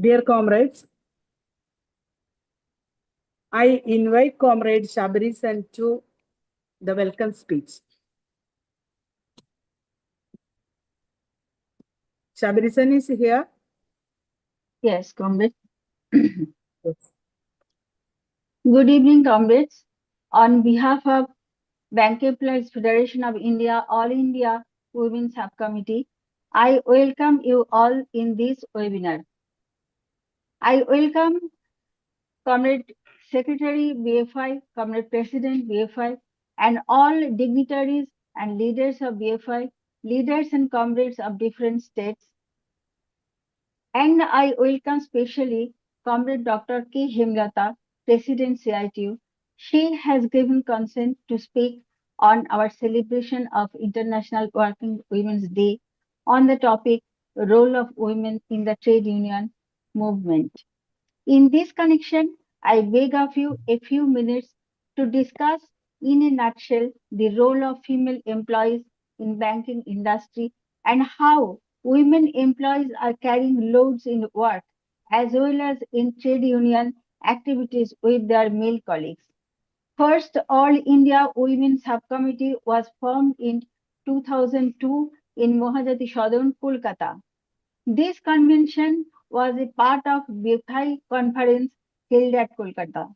Dear comrades, I invite Comrade Shabarisan to the welcome speech. Shabarisan is here. Yes, comrade. Yes. Good evening, comrades. On behalf of Bank Employees Federation of India, All India Women Subcommittee, I welcome you all in this webinar. I welcome Comrade Secretary BFI, Comrade President BFI, and all dignitaries and leaders of BFI, leaders and comrades of different states. And I welcome specially Comrade Dr. K. Hemlata, President CITU. She has given consent to speak on our celebration of International Working Women's Day on the topic Role of Women in the Trade Union Movement. In this connection, I beg of you a few minutes to discuss in a nutshell the role of female employees in banking industry and how women employees are carrying loads in work as well as in trade union activities with their male colleagues. First All India Women Subcommittee was formed in 2002 in Mohajati Southern Kolkata. This convention was a part of BEFI conference held at Kolkata.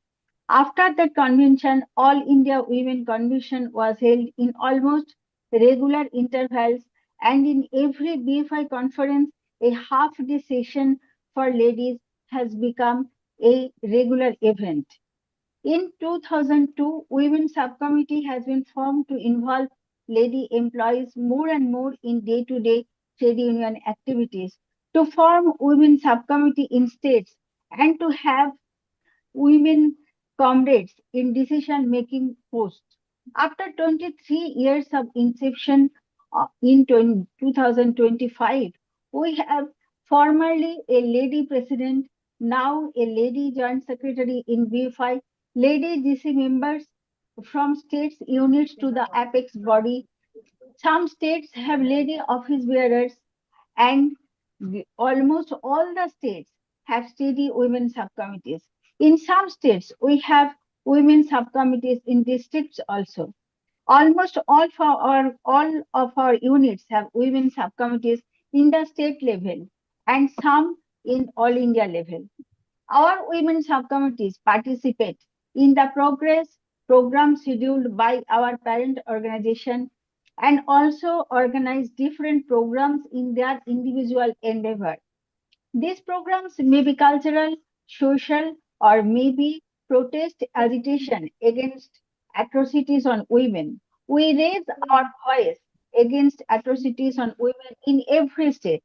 After that convention, All India Women Convention was held in almost regular intervals, and in every BEFI conference, a half-day session for ladies has become a regular event. In 2002, Women Subcommittee has been formed to involve lady employees more and more in day-to-day trade union activities, to form Women Subcommittee in states, and to have women comrades in decision-making posts. After 23 years of inception in 2025, we have formerly a lady president, now a lady joint secretary in BFI, lady GC members from states units to the apex body. Some states have lady office bearers, and almost all the states have steady women subcommittees. In some states, we have women subcommittees in districts also. Almost all of our units have women subcommittees in the state level and some in all India level. Our women subcommittees participate in the progress program scheduled by our parent organization and also organize different programs in their individual endeavor. These programs may be cultural, social, or maybe protest agitation against atrocities on women. We raise our voice against atrocities on women in every state.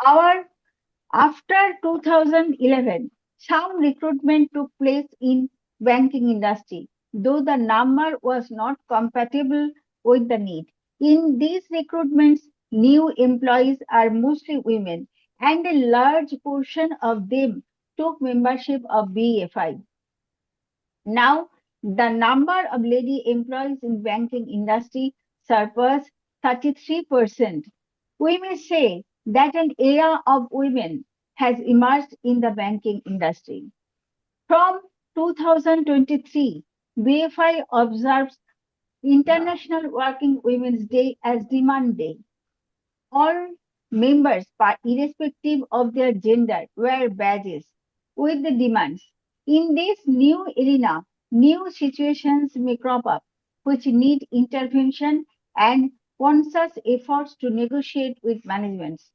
Our After 2011, some recruitment took place in banking industry, though the number was not compatible with the need. In these recruitments, new employees are mostly women, and a large portion of them took membership of BFI. Now, the number of lady employees in banking industry surpassed 33%. We may say that an era of women has emerged in the banking industry. From 2023, BFI observes International Working Women's Day as Demand Day. All members, irrespective of their gender, wear badges with the demands. In this new arena, new situations may crop up which need intervention and conscious efforts to negotiate with managements.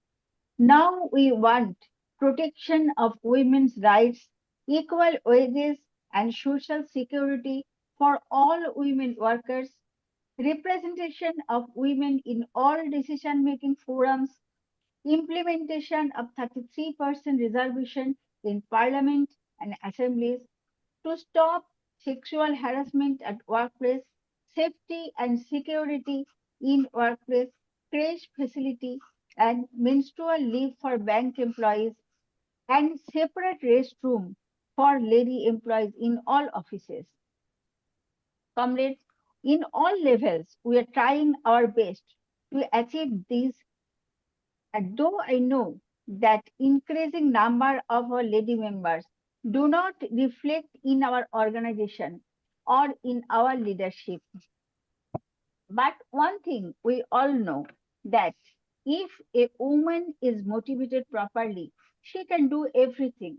Now we want protection of women's rights, equal wages, and social security for all women workers, representation of women in all decision-making forums, implementation of 33% reservation in parliament and assemblies, to stop sexual harassment at workplace, safety and security in workplace, creche facility, and menstrual leave for bank employees, and separate restroom for lady employees in all offices. Comrades, in all levels, we are trying our best to achieve these. And though I know that increasing number of our lady members do not reflect in our organization or in our leadership. But one thing we all know, that if a woman is motivated properly, she can do everything,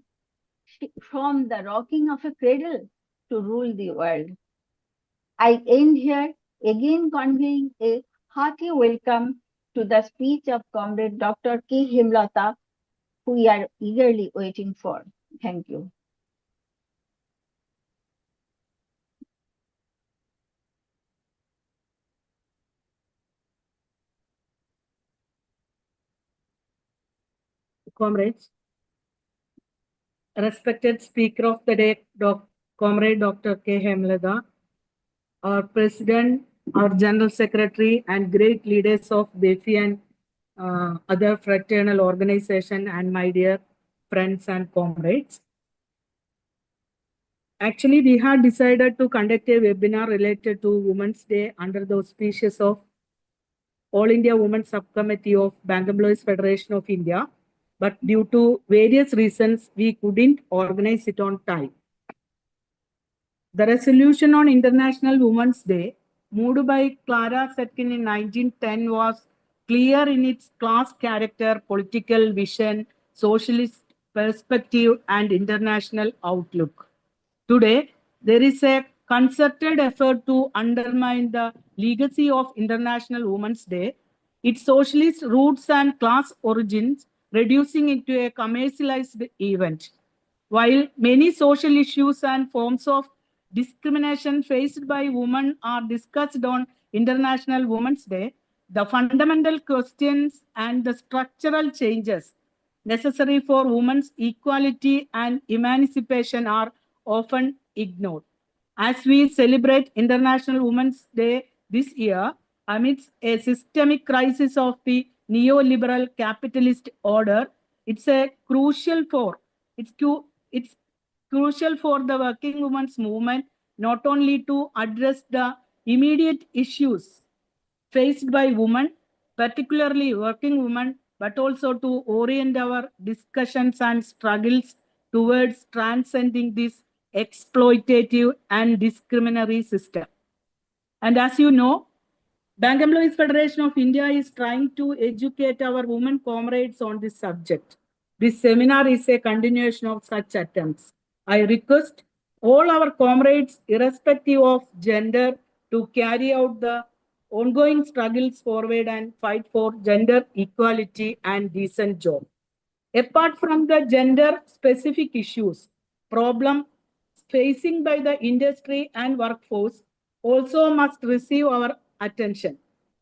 from the rocking of a cradle to rule the world. I end here, again conveying a hearty welcome to the speech of Comrade Dr. K. Hemlata, who we are eagerly waiting for. Thank you. Comrades, respected Speaker of the Day, Comrade Dr. K. Hemlata, our President, our General Secretary, and great leaders of BEFI and other fraternal organization, and my dear friends and comrades. Actually, we had decided to conduct a webinar related to Women's Day under the auspices of All India Women's Subcommittee of Bank Employees Federation of India, but due to various reasons, we couldn't organize it on time. The resolution on International Women's Day, moved by Clara Zetkin in 1910, was clear in its class character, political vision, socialist perspective, and international outlook. Today, there is a concerted effort to undermine the legacy of International Women's Day, its socialist roots and class origins, reducing it to a commercialized event. While many social issues and forms of discrimination faced by women are discussed on International Women's Day, the fundamental questions and the structural changes necessary for women's equality and emancipation are often ignored. As we celebrate International Women's Day this year, amidst a systemic crisis of the neoliberal capitalist order, it's crucial for the working women's movement not only to address the immediate issues faced by women, particularly working women, but also to orient our discussions and struggles towards transcending this exploitative and discriminatory system. And as you know, Bank Employees Federation of India is trying to educate our women comrades on this subject. This seminar is a continuation of such attempts. I request all our comrades, irrespective of gender, to carry out the ongoing struggles forward and fight for gender equality and decent job. Apart from the gender-specific issues, problem facing by the industry and workforce also must receive our attention.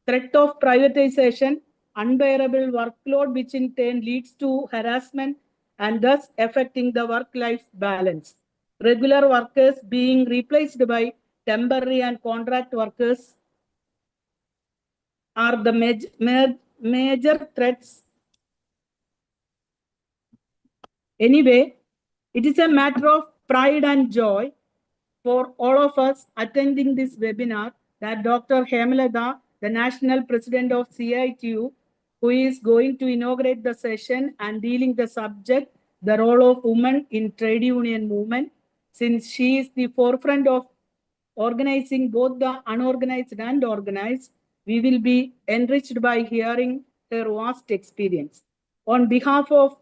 Threat of privatization, unbearable workload, which in turn leads to harassment and thus affecting the work-life balance. Regular workers being replaced by temporary and contract workers are the major threats. Anyway, it is a matter of pride and joy for all of us attending this webinar that Dr. Hemlata, the National President of CITU, who is going to inaugurate the session and dealing the subject, the role of women in trade union movement, since she is the forefront of organizing both the unorganized and organized, we will be enriched by hearing her vast experience. On behalf of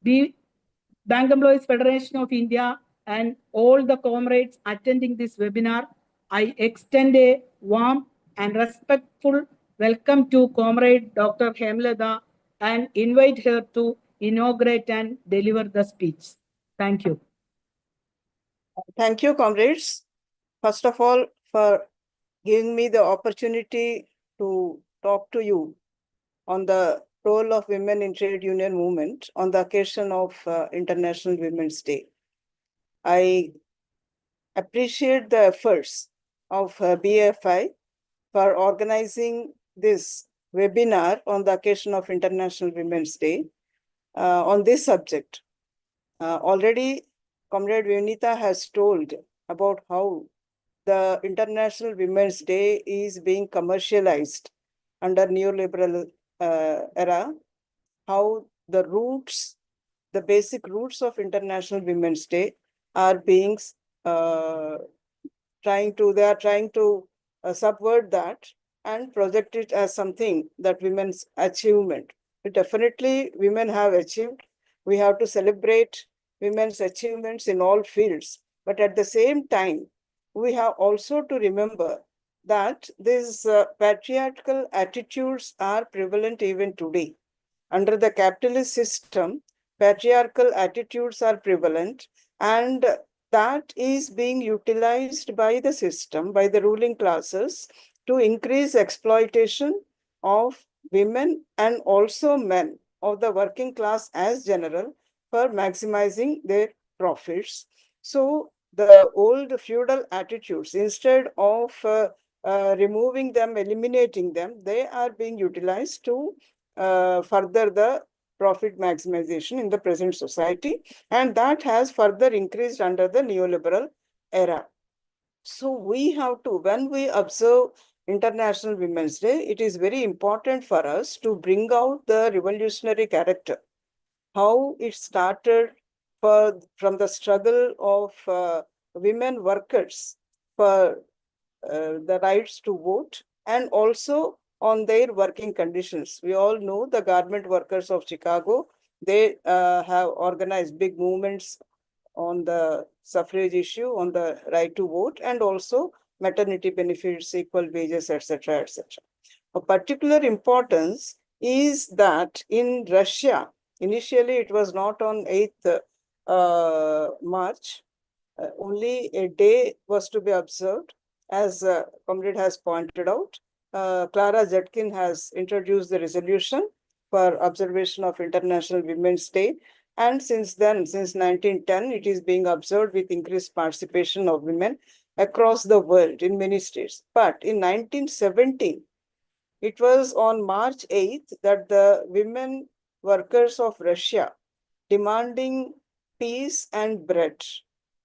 Bank Employees Federation of India and all the comrades attending this webinar, I extend a warm and respectful welcome to Comrade Dr. Hemlata and invite her to inaugurate and deliver the speech. Thank you. Thank you, comrades. First of all, for giving me the opportunity to talk to you on the role of women in trade union movement on the occasion of International Women's Day. I appreciate the efforts of BEFI for organizing this webinar on the occasion of International Women's Day on this subject. Already, Comrade Vinita has told about how the International Women's Day is being commercialized under neoliberal era, how the roots, the basic roots of International Women's Day are being they are trying to subvert that and project it as something that women's achievement. Definitely, women have achieved. We have to celebrate women's achievements in all fields. But at the same time, we have also to remember that these patriarchal attitudes are prevalent even today. Under the capitalist system, patriarchal attitudes are prevalent, and that is being utilized by the system, by the ruling classes, to increase exploitation of women and also men of the working class as general for maximizing their profits. So the old feudal attitudes, instead of removing them, eliminating them, they are being utilized to further the profit maximization in the present society, and that has further increased under the neoliberal era. So we have to, when we observe International Women's Day, it is very important for us to bring out the revolutionary character, how it started from the struggle of women workers for the rights to vote, and also on their working conditions. We all know the garment workers of Chicago, they have organized big movements on the suffrage issue, on the right to vote, and also maternity benefits, equal wages, etc., etc. Of particular importance is that in Russia, initially it was not on 8th March, only a day was to be observed. As Comrade has pointed out, Clara Zetkin has introduced the resolution for observation of International Women's Day. And since then, since 1910, it is being observed with increased participation of women across the world in many states. But in 1917, it was on March 8th that the women workers of Russia, demanding peace and bread,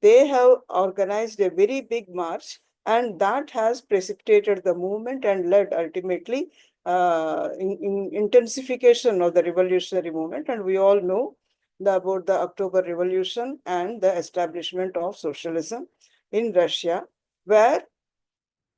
they have organized a very big march, and that has precipitated the movement and led ultimately in intensification of the revolutionary movement. And we all know about the October Revolution and the establishment of socialism in Russia, where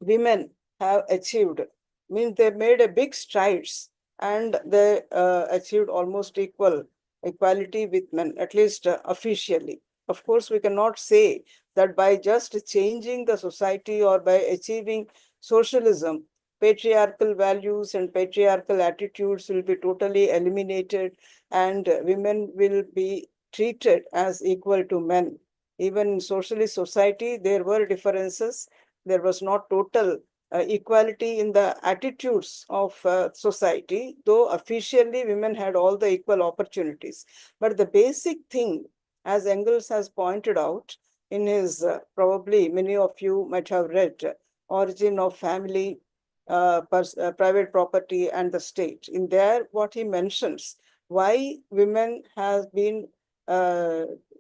women have achieved, means they made a big strides, and they achieved almost equality with men, at least officially. Of course, we cannot say that by just changing the society or by achieving socialism, patriarchal values and patriarchal attitudes will be totally eliminated and women will be treated as equal to men. Even in socialist society, there were differences. There was not total equality in the attitudes of society, though officially women had all the equal opportunities. But the basic thing, as Engels has pointed out in his, probably many of you might have read, Origin of Family, Private Property and the State. In there, what he mentions, why women have been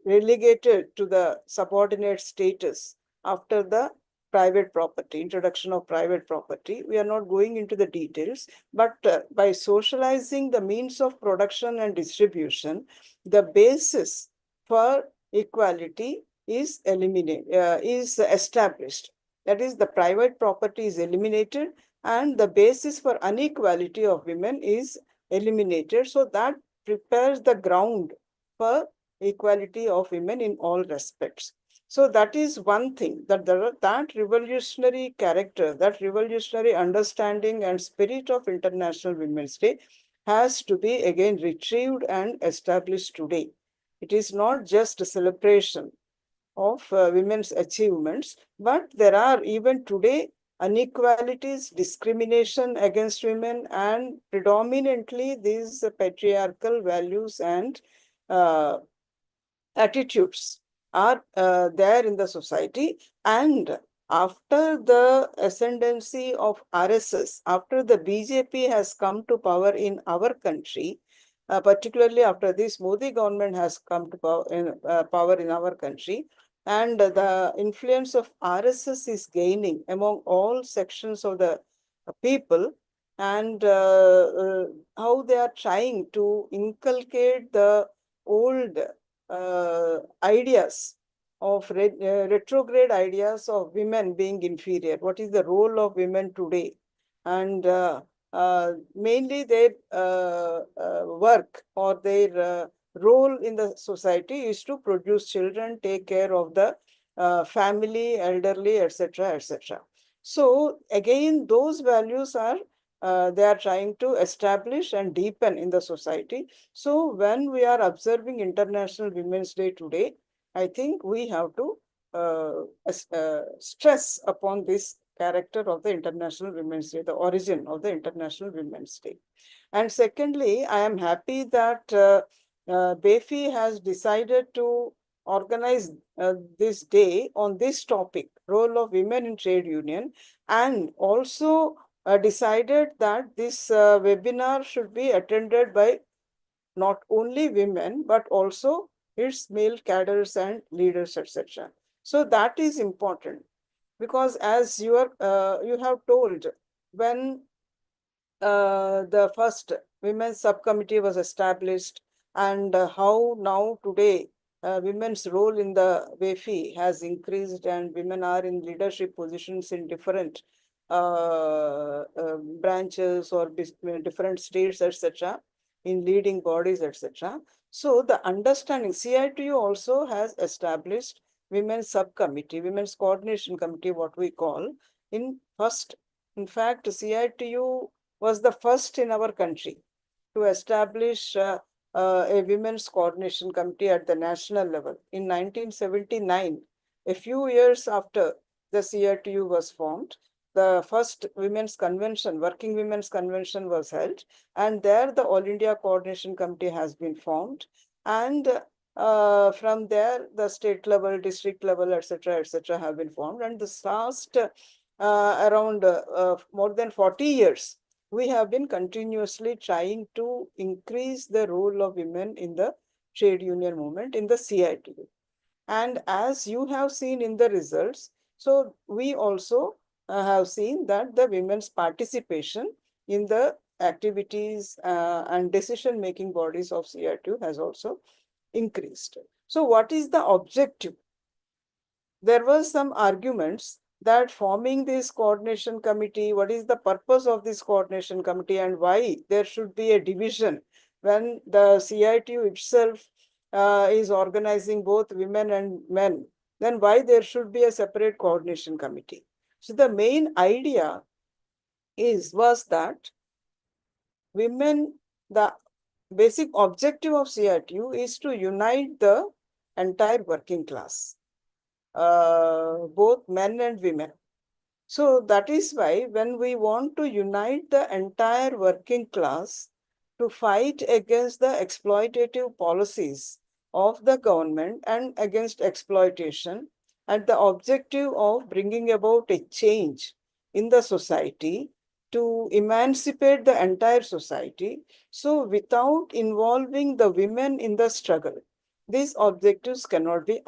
relegated to the subordinate status after the private property, introduction of private property. We are not going into the details, but by socializing the means of production and distribution, the basis for equality is established. That is, the private property is eliminated and the basis for inequality of women is eliminated. So that prepares the ground for equality of women in all respects. So that is one thing, that that revolutionary character, that revolutionary understanding and spirit of International Women's Day has to be again retrieved and established today. It is not just a celebration of women's achievements, but there are even today inequalities, discrimination against women, and predominantly these patriarchal values and attitudes are there in the society. And after the ascendancy of RSS, after the BJP has come to power in our country, particularly after this Modi government has come to power in our country, and the influence of RSS is gaining among all sections of the people, and how they are trying to inculcate the old ideas of retrograde ideas of women being inferior. What is the role of women today? And mainly their work or their role in the society is to produce children, take care of the family, elderly, etc., etc. So again, those values are they are trying to establish and deepen in the society. So when we are observing International Women's Day today, I think we have to stress upon this character of the International Women's Day, the origin of the International Women's Day. And secondly, I am happy that BEFI has decided to organize this day on this topic, role of women in trade union, and also decided that this webinar should be attended by not only women, but also its male cadres and leaders, etc. So that is important because as you have told, when the first women's subcommittee was established and how now today women's role in the BEFI has increased and women are in leadership positions in different branches or different states, etc., in leading bodies, etc. So the understanding, CITU also has established women's subcommittee, women's coordination committee, what we call, in fact, CITU was the first in our country to establish a women's coordination committee at the national level in 1979. A few years after the CITU was formed, the first women's convention, working women's convention, was held, and there the All India Coordination Committee has been formed, and from there the state level, district level, etc., have been formed, and this last around more than 40 years, we have been continuously trying to increase the role of women in the trade union movement in the CITU. And as you have seen in the results, so we also have seen that the women's participation in the activities and decision-making bodies of CITU has also increased. So what is the objective? There were some arguments that forming this coordination committee, what is the purpose of this coordination committee and why there should be a division when the CITU itself is organizing both women and men, then why there should be a separate coordination committee? So the main idea was that women, the basic objective of CITU is to unite the entire working class, both men and women. So that is why when we want to unite the entire working class to fight against the exploitative policies of the government and against exploitation, and the objective of bringing about a change in the society to emancipate the entire society, so without involving the women in the struggle, these objectives cannot be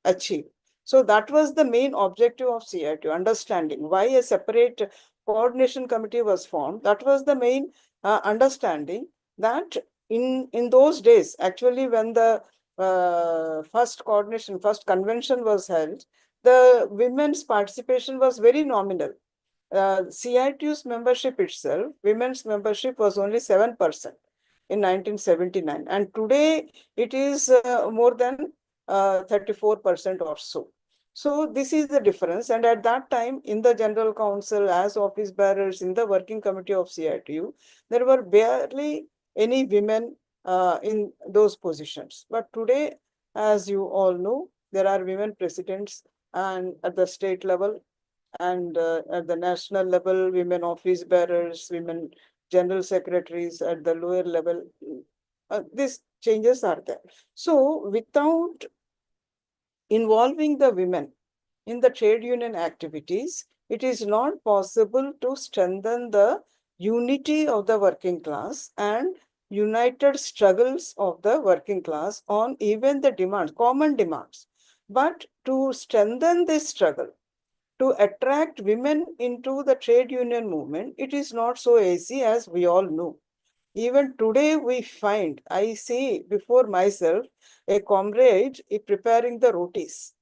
achieved. So that was the main objective of CITU, understanding why a separate coordination committee was formed. That was the main understanding that in those days, actually, when the first convention was held, the women's participation was very nominal. CITU's membership itself, women's membership was only 7% in 1979. And today it is more than 34% or so. So this is the difference. And at that time, in the General Council, as office bearers, in the working committee of CITU, there were barely any women in those positions. But today, as you all know, there are women presidents and at the state level, and at the national level, women office bearers, women general secretaries at the lower level. These changes are there. So without involving the women in the trade union activities, it is not possible to strengthen the unity of the working class and united struggles of the working class on even the demands, common demands. But to strengthen this struggle, to attract women into the trade union movement, it is not so easy as we all know. Even today we find, I see before myself, a comrade preparing the rotis.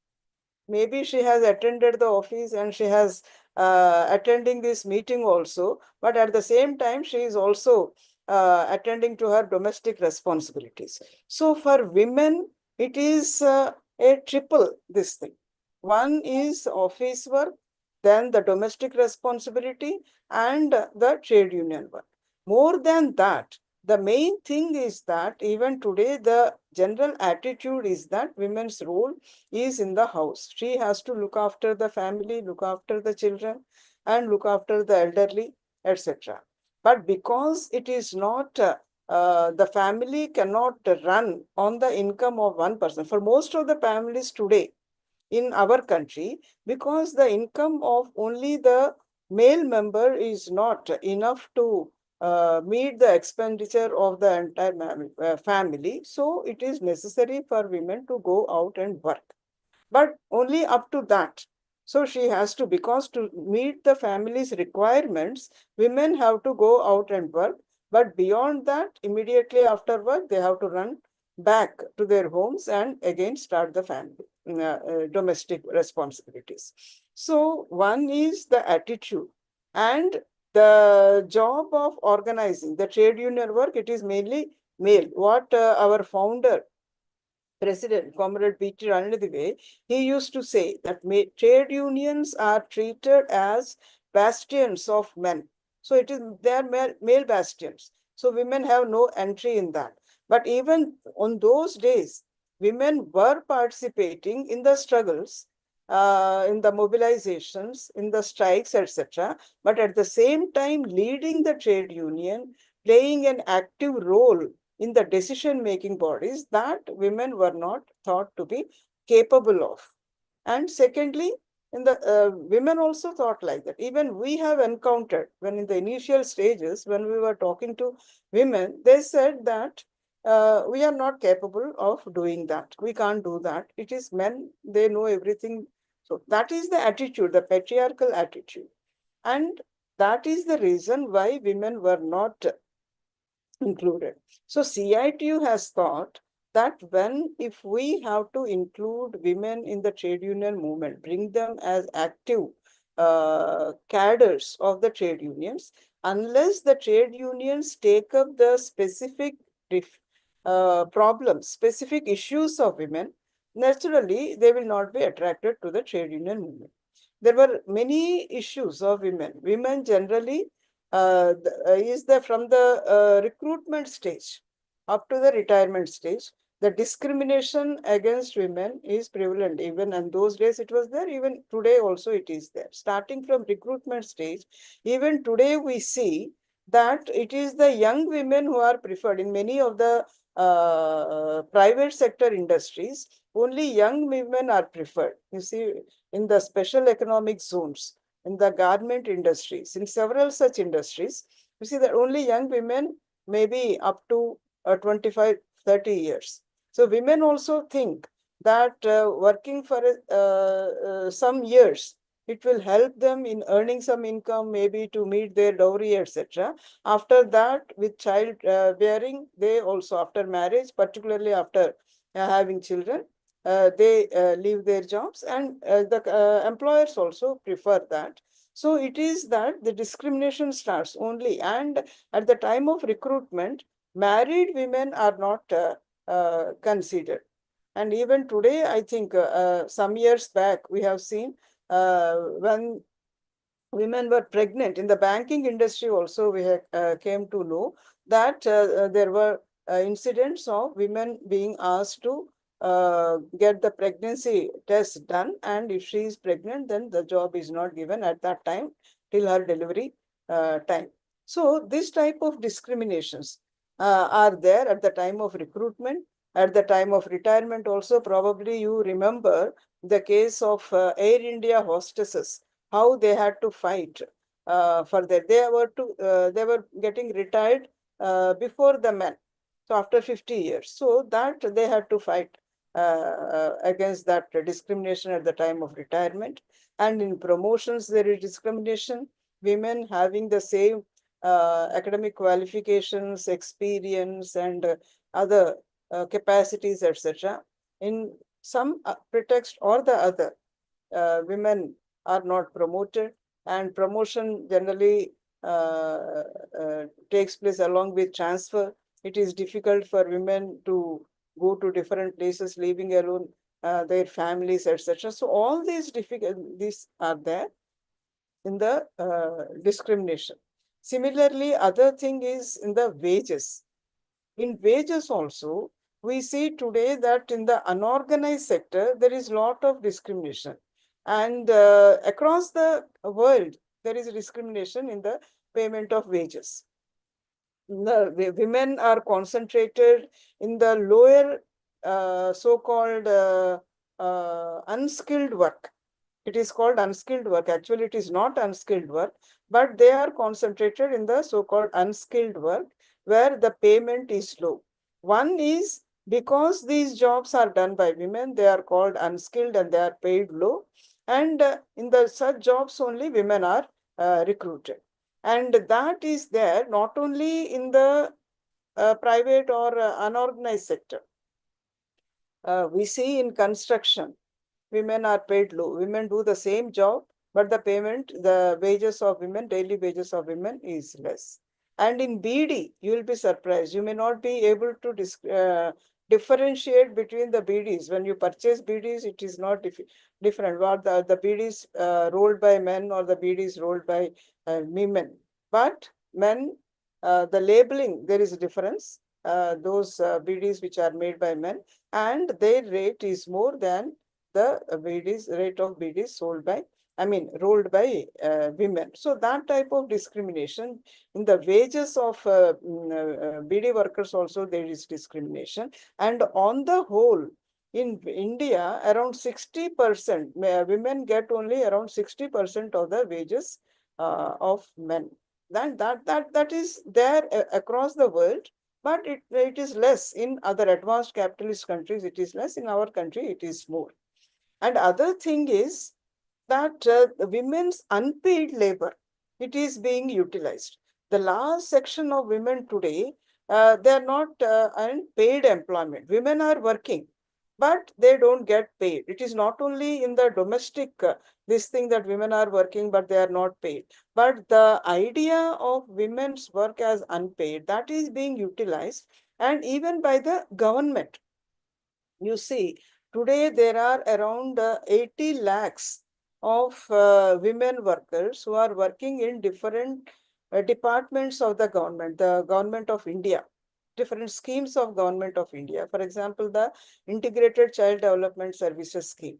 Maybe she has attended the office and she has attending this meeting also, but at the same time she is also attending to her domestic responsibilities. So for women, it is a triple this thing. One is office work, then the domestic responsibility, and the trade union work. More than that, the main thing is that even today the general attitude is that women's role is in the house. She has to look after the family, look after the children, and look after the elderly, etc. But because it is not, the family cannot run on the income of one person. For most of the families today in our country, because the income of only the male member is not enough to meet the expenditure of the entire family, so it is necessary for women to go out and work, but only up to that. So she has to, because to meet the family's requirements, women have to go out and work. But beyond that, immediately after work, they have to run back to their homes and again start the family, domestic responsibilities. So one is the attitude, and the job of organizing the trade union work, it is mainly male. What our founder, President Comrade B.T. Ranadive, he used to say that trade unions are treated as bastions of men. So it is, they are male bastions. So women have no entry in that. But even on those days, women were participating in the struggles, in the mobilizations, in the strikes, etc. But at the same time, leading the trade union, playing an active role in the decision-making bodies that women were not thought to be capable of. And secondly, in the women also thought like that. Even we have encountered, when in the initial stages, when we were talking to women, they said that we are not capable of doing that. We can't do that. It is men, they know everything. So that is the attitude, the patriarchal attitude. And that is the reason why women were not included. So CITU has thought that if we have to include women in the trade union movement, bring them as active cadres of the trade unions, unless the trade unions take up the specific problems, specific issues of women, naturally they will not be attracted to the trade union movement. There were many issues of women. Women generally is the from the recruitment stage up to the retirement stage, the discrimination against women is prevalent. Even in those days it was there, even today also it is there. Starting from recruitment stage, even today we see that it is the young women who are preferred in many of the private sector industries. Only young women are preferred. You see, in the special economic zones, in the garment industries, in several such industries, you see that only young women may be up to 25, 30 years. So women also think that working for some years, it will help them in earning some income, maybe to meet their dowry, etc. After that, with child bearing, they also, after marriage, particularly after having children, they leave their jobs, and the employers also prefer that. So it is that the discrimination starts only, and at the time of recruitment, married women are not considered. And even today, I think some years back, we have seen when women were pregnant in the banking industry also, we came to know that there were incidents of women being asked to get the pregnancy test done, and if she is pregnant, then the job is not given at that time till her delivery time. So this type of discriminations are there at the time of recruitment. At the time of retirement also, probably you remember the case of Air India hostesses, how they had to fight for that. They were getting retired before the men. So after 50 years, so that they had to fight against that discrimination at the time of retirement. And in promotions, there is discrimination. Women having the same academic qualifications, experience, and other capacities, etc. In some pretext or the other, women are not promoted, and promotion generally takes place along with transfer. It is difficult for women to go to different places, leaving alone their families, etc. So all these are there in the discrimination. Similarly, other thing is in the wages. In wages also, we see today that in the unorganized sector, there is a lot of discrimination. And across the world, there is discrimination in the payment of wages. The women are concentrated in the lower so-called unskilled work. It is called unskilled work. Actually, it is not unskilled work, but they are concentrated in the so-called unskilled work where the payment is low. One is because these jobs are done by women, they are called unskilled and they are paid low. And in the such jobs only women are recruited. And that is there not only in the private or unorganized sector. We see in construction, women are paid low. Women do the same job, but the payment, the wages of women, daily wages of women is less. And in BD, you will be surprised. You may not be able to differentiate between the BDs. When you purchase BDs, it is not different. What the BDs rolled by men or the BDs rolled by women. But men, the labeling, there is a difference. Those BDs which are made by men, and their rate is more than the rate of BDs sold by, rolled by women. So that type of discrimination in the wages of BD workers also there is discrimination. And on the whole, in India, around 60%, women get only around 60% of the wages of men. That is there across the world. But it is less in other advanced capitalist countries. It is less in our country. It is more. And other thing is that the women's unpaid labor, it is being utilized. The last section of women today, they are not in paid employment. Women are working, but they don't get paid. It is not only in the domestic this thing that women are working, but they are not paid. But the idea of women's work as unpaid, that is being utilized, and even by the government. You see, today there are around 80 lakhs of women workers who are working in different departments of the government of India, different schemes of government of India. For example, the Integrated Child Development Services Scheme.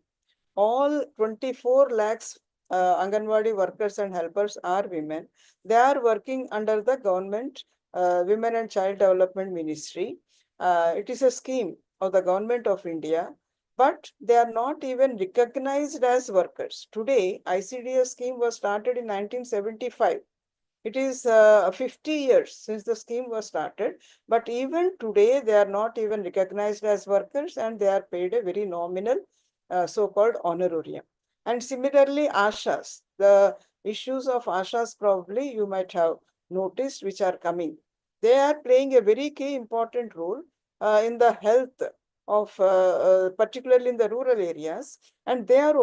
All 24 lakhs Anganwadi workers and helpers are women. They are working under the government Women and Child Development Ministry. It is a scheme of the government of India, but they are not even recognized as workers. Today, ICDS scheme was started in 1975. It is 50 years since the scheme was started, but even today they are not even recognized as workers and they are paid a very nominal so-called honorarium. And similarly, ASHAs, the issues of ASHAs probably you might have noticed which are coming. They are playing a very key important role in the health of particularly in the rural areas, and they are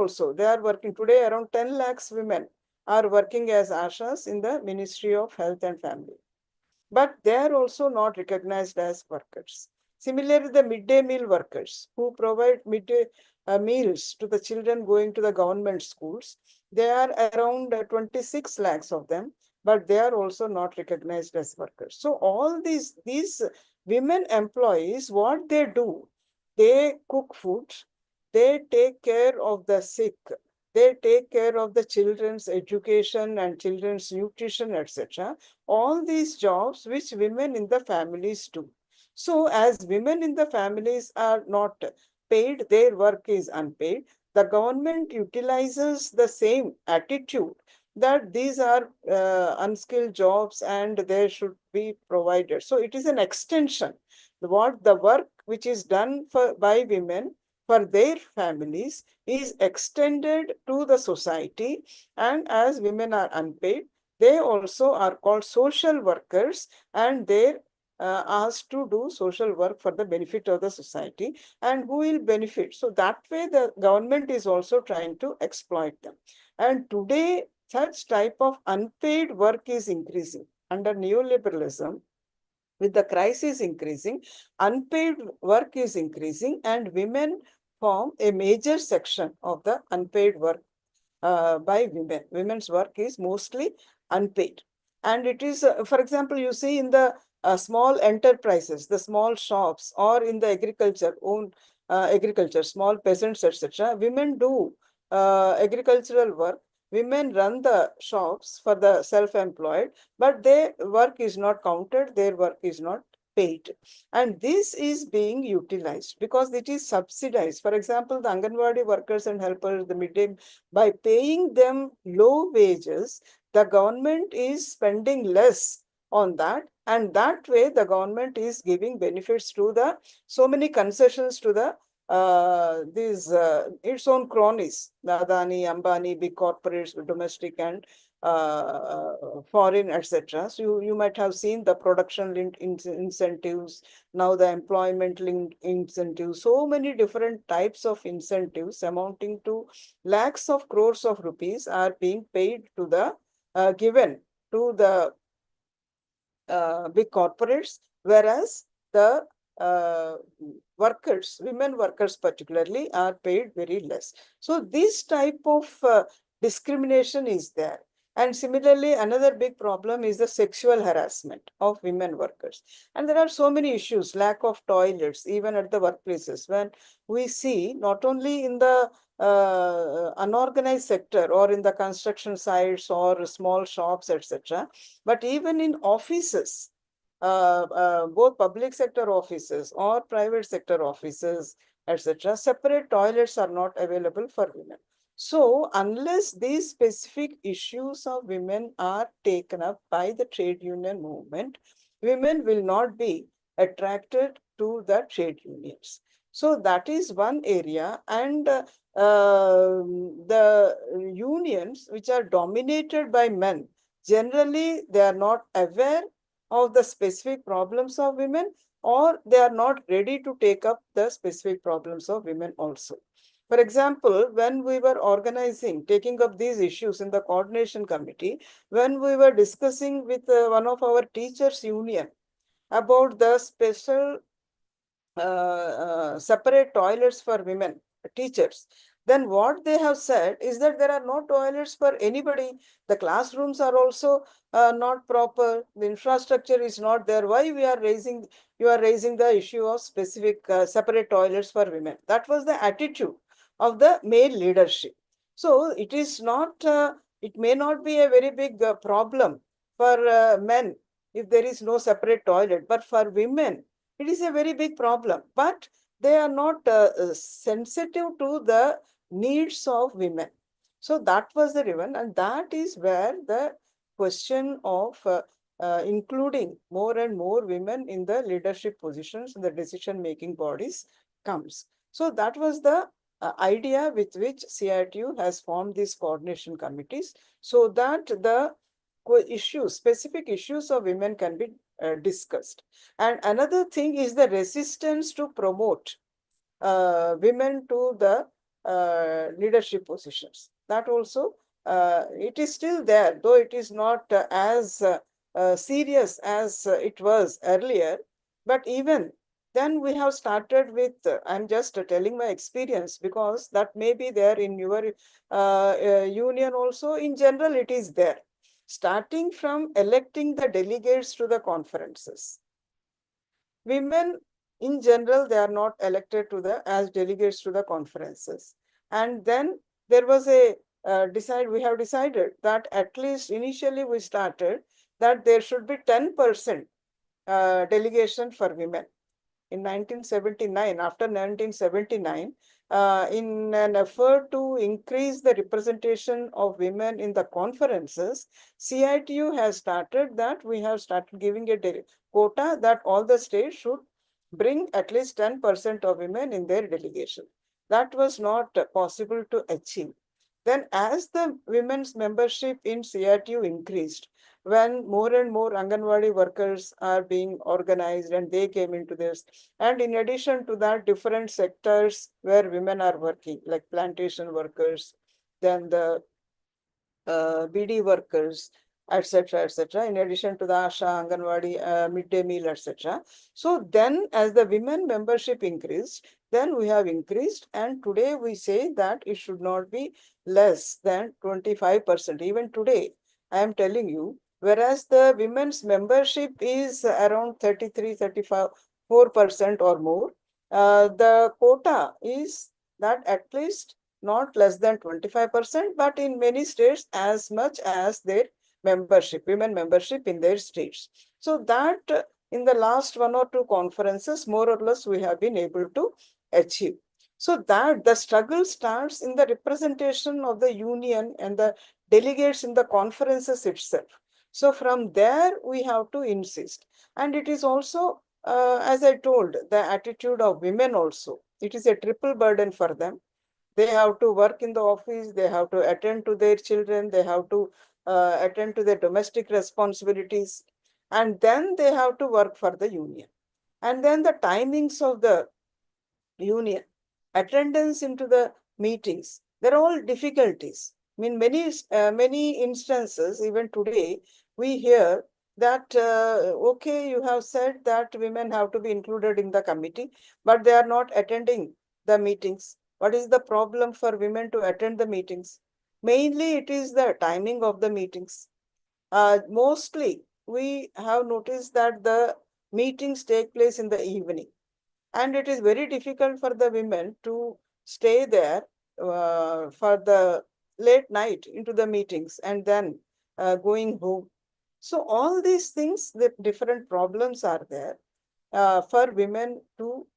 working today. Around 10 lakhs women are working as ASHAs in the Ministry of Health and Family, but they are also not recognized as workers. Similarly, the midday meal workers who provide midday meals to the children going to the government schools, there are around 26 lakhs of them, but they are also not recognized as workers. So all these women employees, what they do, they cook food, they take care of the sick, they take care of the children's education and children's nutrition, etc. All these jobs which women in the families do. So as women in the families are not paid, their work is unpaid, the government utilizes the same attitude that these are unskilled jobs and they should be provided. So it is an extension. What the work which is done by women for their families is extended to the society, and as women are unpaid, they also are called social workers, and they're asked to do social work for the benefit of the society. And who will benefit? So that way the government is also trying to exploit them. And today such type of unpaid work is increasing under neoliberalism. With the crisis increasing, unpaid work is increasing, and women form a major section of the unpaid work by women. Women's work is mostly unpaid. And it is, for example, you see in the small enterprises, the small shops, or in the agriculture, small peasants, etc. Women do agricultural work. Women run the shops for the self-employed, but their work is not counted, their work is not paid. And this is being utilized because it is subsidized. For example, the Anganwadi workers and helpers, the midday, by paying them low wages, the government is spending less on that. And that way, the government is giving benefits to the, so many concessions to the its own cronies, the Adani, Ambani, big corporates, domestic and foreign, etc. So you might have seen the production linked incentives, now the employment linked incentives, so many different types of incentives amounting to lakhs of crores of rupees are being paid to the given to the big corporates, whereas the workers, women workers particularly, are paid very less. So this type of discrimination is there. And similarly, another big problem is the sexual harassment of women workers. And there are so many issues, lack of toilets, even at the workplaces. When we see not only in the unorganized sector or in the construction sites or small shops, etc., but even in offices, both public sector offices or private sector offices, etc., separate toilets are not available for women. So unless these specific issues of women are taken up by the trade union movement, women will not be attracted to the trade unions. So that is one area. And the unions which are dominated by men, generally they are not aware of the specific problems of women, or they are not ready to take up the specific problems of women also. For example, when we were organizing, taking up these issues in the coordination committee, when we were discussing with one of our teachers union about the special separate toilets for women teachers, then what they have said is that there are no toilets for anybody. The classrooms are also not proper. The infrastructure is not there. Why you are raising the issue of specific separate toilets for women? That was the attitude of the male leadership. So it is not, it may not be a very big problem for men if there is no separate toilet, but for women, it is a very big problem. But they are not sensitive to the needs of women. So that was the reason, and that is where the question of including more and more women in the leadership positions in the decision-making bodies comes. So that was the idea with which CITU has formed these coordination committees, so that the issues, specific issues of women can be discussed. And another thing is the resistance to promote women to the leadership positions. That also, it is still there, though it is not as serious as it was earlier. But even then we have started with, I'm just telling my experience because that may be there in your union also. In general, it is there. Starting from electing the delegates to the conferences. Women in general, they are not elected to the as delegates to the conferences. And then there was a we have decided that at least initially we started that there should be 10% delegation for women. In 1979, after 1979, in an effort to increase the representation of women in the conferences, CITU has started that we have started giving a quota that all the states should bring at least 10% of women in their delegation. that was not possible to achieve. Then as the women's membership in CRTU increased, when more and more Anganwadi workers are being organized and they came into this, and in addition to that, different sectors where women are working, like plantation workers, then the BD workers, etc., in addition to the Asha, Anganwadi, midday meal, etc. So then as the women membership increased, then we have increased, and today we say that it should not be less than 25%. Even today, I am telling you, whereas the women's membership is around 33, 34% or more, the quota is that at least not less than 25%, but in many states as much as their membership, women membership in their states. So that in the last 1 or 2 conferences, more or less, we have been able to achieve. So that the struggle starts in the representation of the union and the delegates in the conferences itself. So from there, we have to insist. And it is also, as I told, the attitude of women also. It is a triple burden for them. They have to work in the office, they have to attend to their children, they have to attend to their domestic responsibilities, and then they have to work for the union. And then the timings of the union, attendance into the meetings, they're all difficulties. I mean, many instances, even today, we hear that, okay, you have said that women have to be included in the committee, but they are not attending the meetings. What is the problem for women to attend the meetings? Mainly, it is the timing of the meetings. Mostly, we have noticed that the meetings take place in the evening, and it is very difficult for the women to stay there for the late night into the meetings and then going home. So all these things, the different problems are there for women to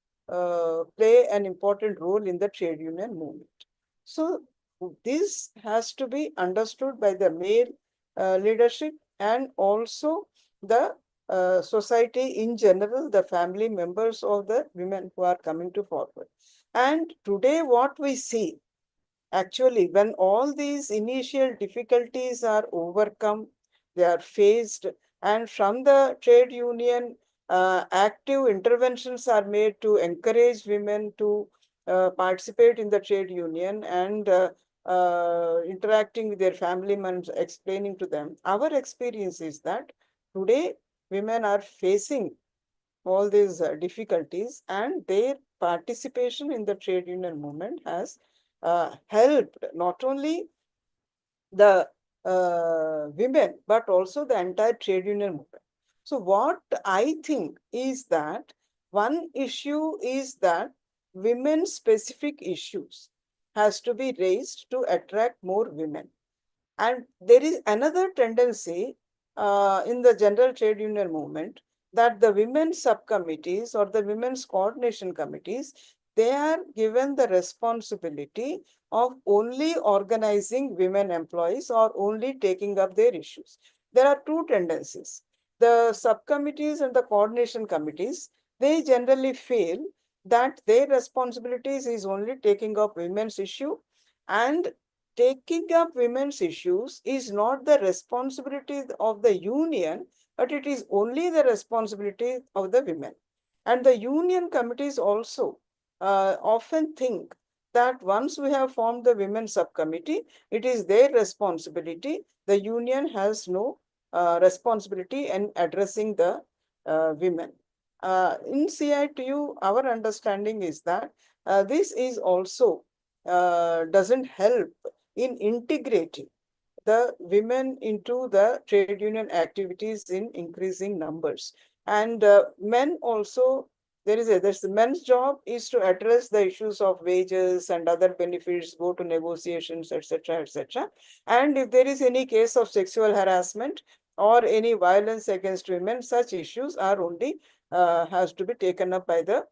play an important role in the trade union movement. So this has to be understood by the male leadership and also the society in general, the family members of the women who are coming to forward. And today what we see, actually, when all these initial difficulties are overcome, they are faced, and from the trade union, active interventions are made to encourage women to participate in the trade union and interacting with their family members, explaining to them. Our experience is that today women are facing all these difficulties, and their participation in the trade union movement has helped not only the women, but also the entire trade union movement. So what I think is that one issue is that women specific issues has to be raised to attract more women. And there is another tendency in the general trade union movement that the women's subcommittees or the women's coordination committees, they are given the responsibility of only organizing women employees or only taking up their issues. There are two tendencies. The subcommittees and the coordination committees, they generally feel that their responsibilities is only taking up women's issue, and taking up women's issues is not the responsibility of the union, but it is only the responsibility of the women. And the union committees also often think that once we have formed the women subcommittee, it is their responsibility. The union has no responsibility in addressing the women. In CITU, our understanding is that this is also doesn't help in integrating the women into the trade union activities in increasing numbers. And men also, there's the men's job is to address the issues of wages and other benefits, go to negotiations, etc., etc. And if there is any case of sexual harassment or any violence against women, such issues are only has to be taken up by the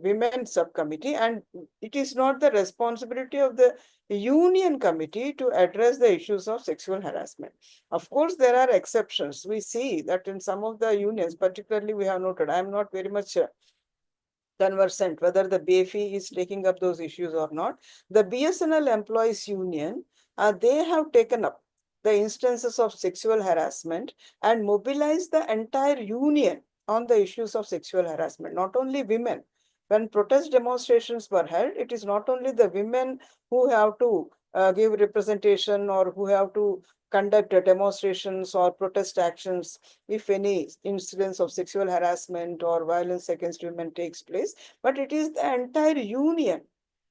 women subcommittee, and it is not the responsibility of the union committee to address the issues of sexual harassment. Of course, there are exceptions. We see that in some of the unions, particularly we have noted, I am not very much conversant whether the BEFI is taking up those issues or not. The BSNL Employees Union, they have taken up the instances of sexual harassment and mobilized the entire union on the issues of sexual harassment, not only women. When protest demonstrations were held, it is not only the women who have to give representation or who have to conduct demonstrations or protest actions if any incidents of sexual harassment or violence against women takes place, but it is the entire union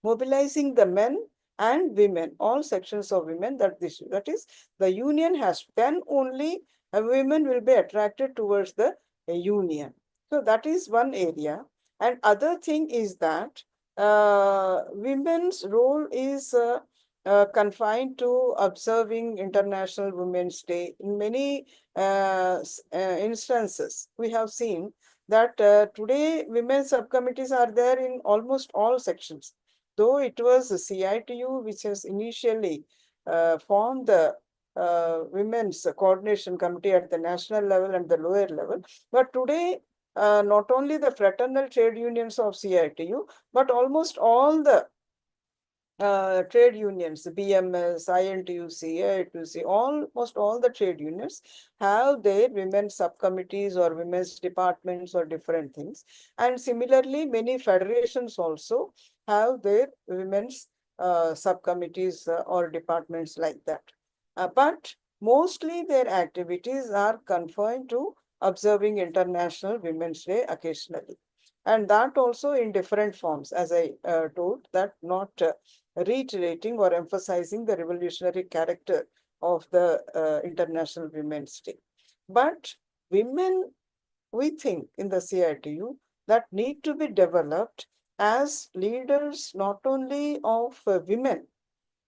mobilizing the men and women, all sections of women, that is the union has, then only women will be attracted towards the union. So that is one area. And other thing is that women's role is confined to observing International Women's Day. In many instances, we have seen that today women's subcommittees are there in almost all sections. Though it was CITU which has initially formed the Women's Coordination Committee at the national level and the lower level, but today not only the fraternal trade unions of CITU, but almost all the trade unions, BMS, INTUC, AITUC, almost all the trade unions have their women's subcommittees or women's departments or different things. And similarly, many federations also have their women's subcommittees or departments like that. But mostly their activities are confined to observing International Women's Day occasionally. And that also in different forms, as I told, that not reiterating or emphasizing the revolutionary character of the International Women's Day. But women, we think in the CITU, that need to be developed as leaders not only of women,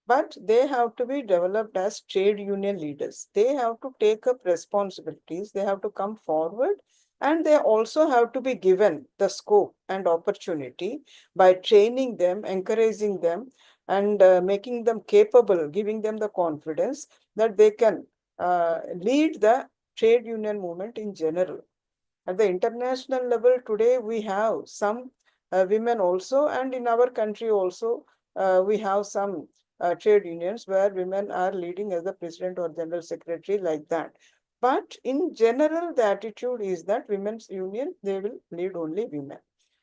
but they have to be developed as trade union leaders. They have to take up responsibilities, they have to come forward, and they also have to be given the scope and opportunity by training them, encouraging them, and making them capable, giving them the confidence that they can lead the trade union movement in general. At the international level today, we have some women also, and in our country also, we have some trade unions where women are leading as the president or general secretary, like that. But in general, the attitude is that women's union, they will lead only women.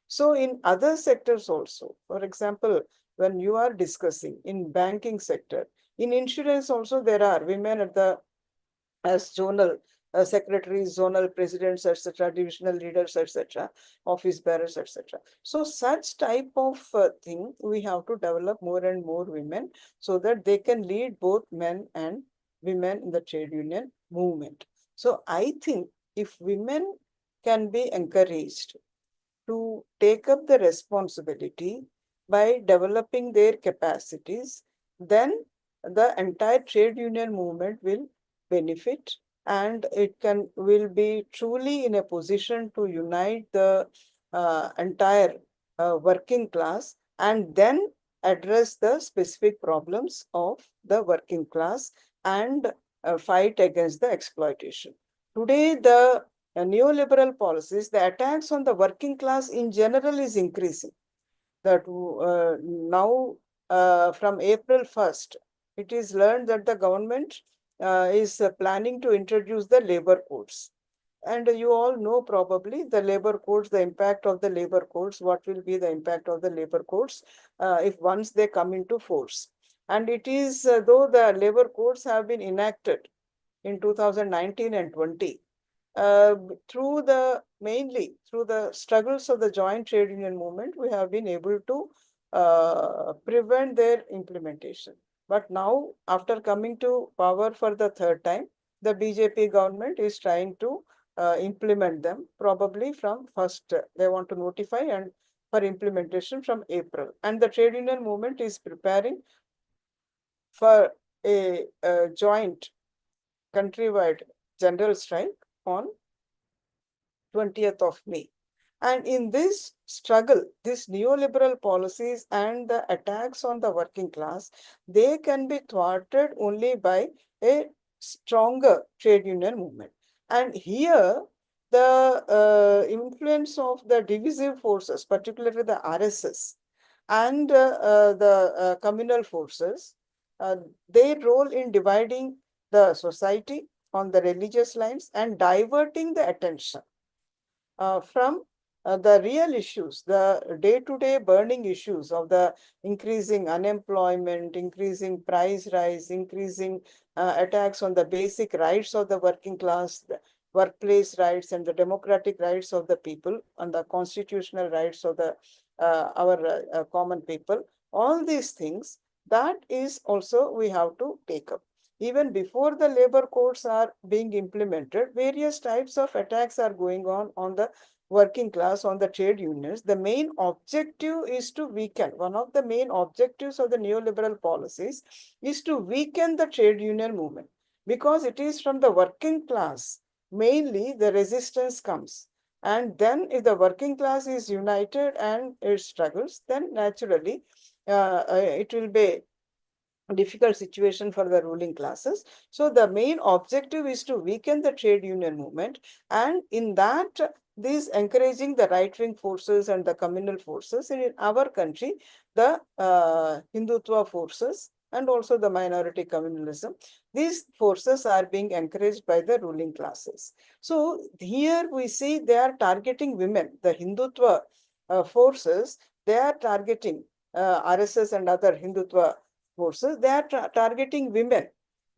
So in other sectors also, for example, when you are discussing in banking sector, in insurance also, there are women at the as zonal secretaries, zonal presidents, etc., divisional leaders, etc., office bearers, etc. So such type of thing, we have to develop more and more women so that they can lead both men and women in the trade union movement. So I think if women can be encouraged to take up the responsibility by developing their capacities, then the entire trade union movement will benefit, and it will be truly in a position to unite the entire working class and then address the specific problems of the working class and fight against the exploitation. Today, the neoliberal policies, the attacks on the working class in general is increasing. That now, from April 1st, it is learned that the government is planning to introduce the labor codes. And you all know probably the labor codes, the impact of the labor codes, what will be the impact of the labor codes if once they come into force. And it is, though the labor codes have been enacted in 2019 and 20, mainly through the struggles of the joint trade union movement, we have been able to prevent their implementation. But now, after coming to power for the third time, the BJP government is trying to implement them, probably from first, they want to notify and for implementation from April. And the trade union movement is preparing for a joint countrywide general strike on 20th of May. And in this struggle, these neoliberal policies and the attacks on the working class, they can be thwarted only by a stronger trade union movement. And here, the influence of the divisive forces, particularly the RSS and the communal forces, their role in dividing the society on the religious lines and diverting the attention from the real issues, the day-to-day burning issues of the increasing unemployment, increasing price rise, increasing attacks on the basic rights of the working class, the workplace rights, and the democratic rights of the people, and the constitutional rights of the our common people. All these things, that is also we have to take up. Even before the labor codes are being implemented, various types of attacks are going on the working class, on the trade unions. The main objective is to weaken. One of the main objectives of the neoliberal policies is to weaken the trade union movement, because it is from the working class mainly the resistance comes. And then if the working class is united and it struggles, then naturally it will be difficult situation for the ruling classes. So the main objective is to weaken the trade union movement, and in that, this encouraging the right-wing forces and the communal forces. And in our country, the Hindutva forces and also the minority communalism, these forces are being encouraged by the ruling classes. So here we see they are targeting women. The Hindutva forces, they are targeting RSS and other Hindutva forces, they are targeting women,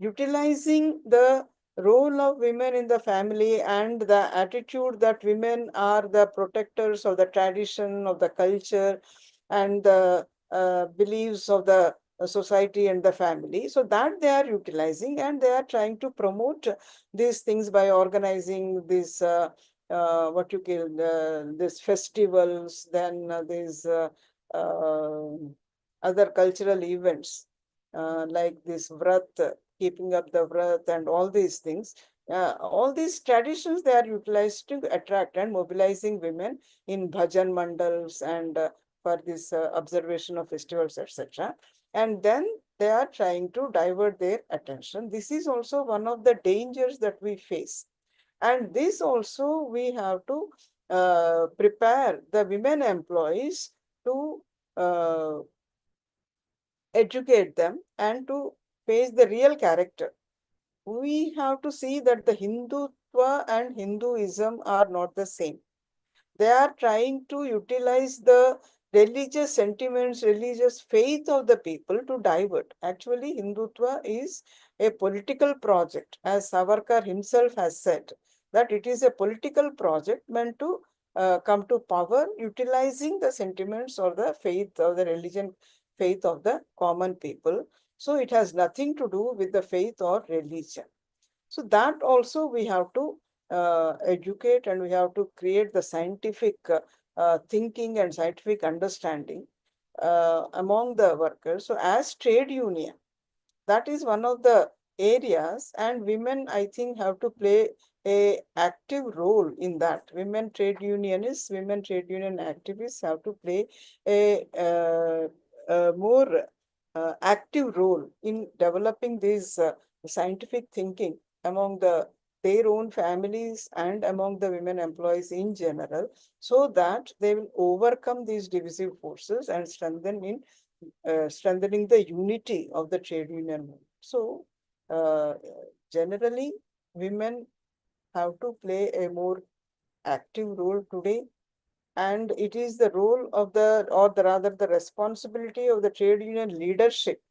utilizing the role of women in the family and the attitude that women are the protectors of the tradition, of the culture, and the beliefs of the society and the family. So that they are utilizing, and they are trying to promote these things by organizing this what you call these festivals, then these other cultural events like this vrat, keeping up the vrat and all these things. All these traditions, they are utilized to attract and mobilizing women in bhajan mandals and for this observation of festivals, etc. And then they are trying to divert their attention. This is also one of the dangers that we face. And this also we have to prepare the women employees to uh, educate them and to face the real character. We have to see that the Hindutva and Hinduism are not the same. They are trying to utilize the religious sentiments, religious faith of the people to divert. Actually, Hindutva is a political project, as Savarkar himself has said, that it is a political project meant to come to power, utilizing the sentiments or the faith or the religion, faith of the common people. So it has nothing to do with the faith or religion. So that also we have to educate, and we have to create the scientific thinking and scientific understanding among the workers. So as trade union, that is one of the areas, and women, I think, have to play a active role in that. Women trade unionists, women trade union activists have to play a more active role in developing this scientific thinking among their own families and among the women employees in general, so that they will overcome these divisive forces and strengthening the unity of the trade union movement. So, generally, women have to play a more active role today, and it is the role of rather the responsibility of the trade union leadership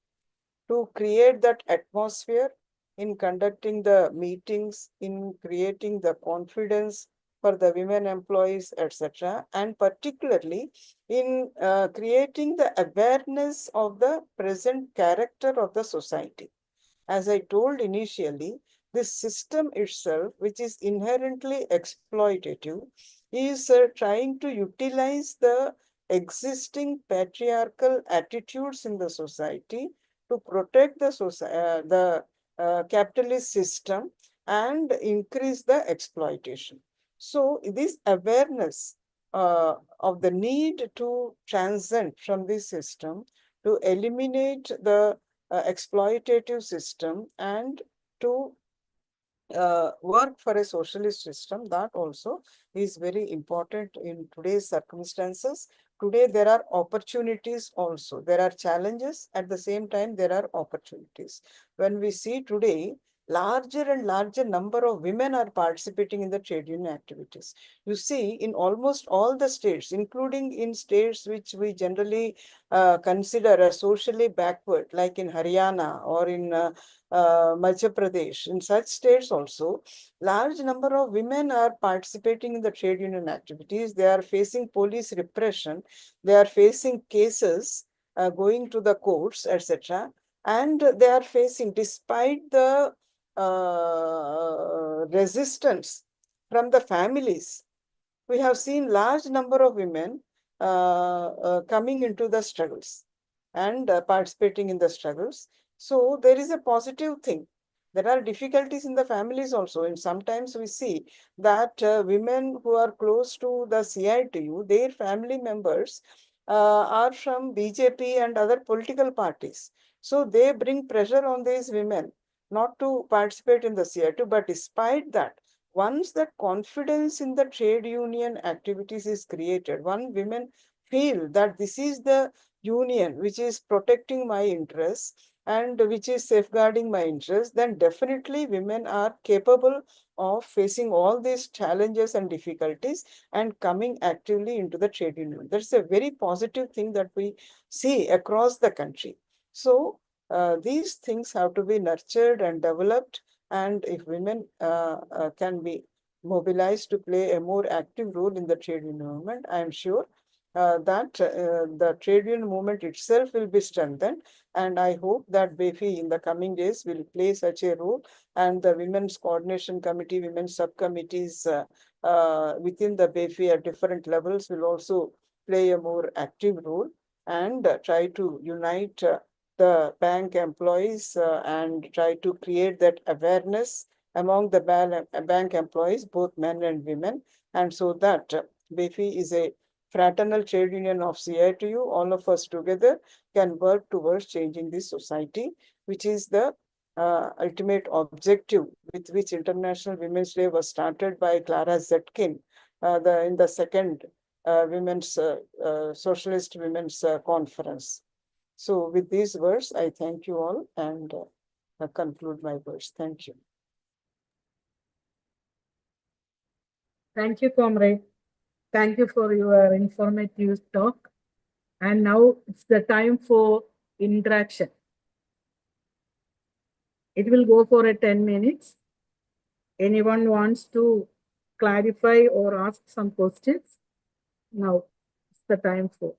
to create that atmosphere in conducting the meetings, in creating the confidence for the women employees, etc., and particularly in creating the awareness of the present character of the society. As I told initially, this system itself, which is inherently exploitative, is trying to utilize the existing patriarchal attitudes in the society to protect the capitalist system and increase the exploitation. So this awareness of the need to transcend from this system, to eliminate the exploitative system, and to work for a socialist system. That also is very important in today's circumstances. Today, there are opportunities also. There are challenges. At the same time, there are opportunities. When we see today, larger and larger number of women are participating in the trade union activities. You see, in almost all the states, including in states which we generally consider as socially backward, like in Haryana or in Madhya Pradesh, in such states also, large number of women are participating in the trade union activities. They are facing police repression. They are facing cases going to the courts, etc. And they are facing, despite the resistance from the families, we have seen large number of women coming into the struggles and participating in the struggles. So there is a positive thing. There are difficulties in the families also. And sometimes we see that women who are close to the CITU, their family members are from BJP and other political parties. So they bring pressure on these women not to participate in the CITU. But despite that, once that confidence in the trade union activities is created, one women feel that this is the union which is protecting my interests and which is safeguarding my interests, then definitely women are capable of facing all these challenges and difficulties and coming actively into the trade union. That's a very positive thing that we see across the country. So these things have to be nurtured and developed. And if women can be mobilized to play a more active role in the trade union movement, I am sure that the trade union movement itself will be strengthened. And I hope that BEFI in the coming days will play such a role, and the Women's Coordination Committee, women's subcommittees within the BEFI at different levels will also play a more active role and try to unite the bank employees and try to create that awareness among the bank employees, both men and women. And so that BEFI is a fraternal trade union of CITU. All of us together can work towards changing this society, which is the ultimate objective with which International Women's Day was started by Clara Zetkin in the second Women's Socialist Women's Conference. So with these words, I thank you all and conclude my words. Thank you. Thank you, comrade. Thank you for your informative talk. And now it's the time for interaction. It will go for 10 minutes. Anyone wants to clarify or ask some questions? Now it's the time for.